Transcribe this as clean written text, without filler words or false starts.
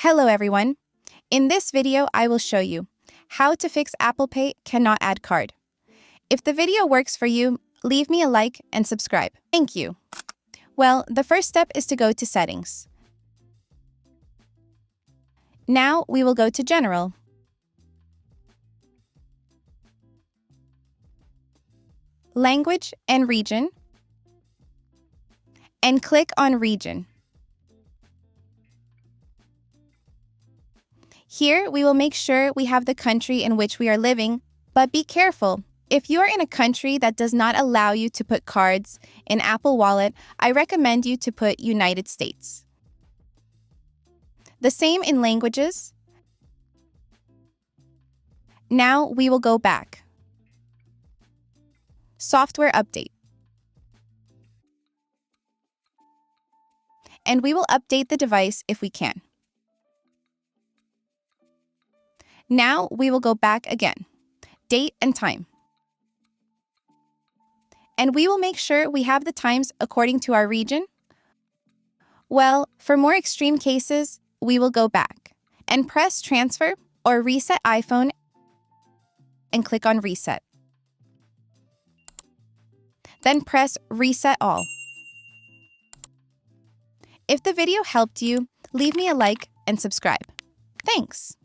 Hello everyone. In this video, I will show you how to fix Apple Pay cannot add card. If the video works for you, leave me a like and subscribe. Thank you. Well, the first step is to go to Settings. Now we will go to General. Language and Region. And click on Region. Here, we will make sure we have the country in which we are living, but be careful. If you are in a country that does not allow you to put cards in Apple Wallet, I recommend you to put United States. The same in languages. Now we will go back. Software update. And we will update the device if we can. Now we will go back again. Date and time. And we will make sure we have the times according to our region. Well, for more extreme cases, we will go back and press Transfer or Reset iPhone and click on Reset. Then press Reset All. If the video helped you, leave me a like and subscribe. Thanks.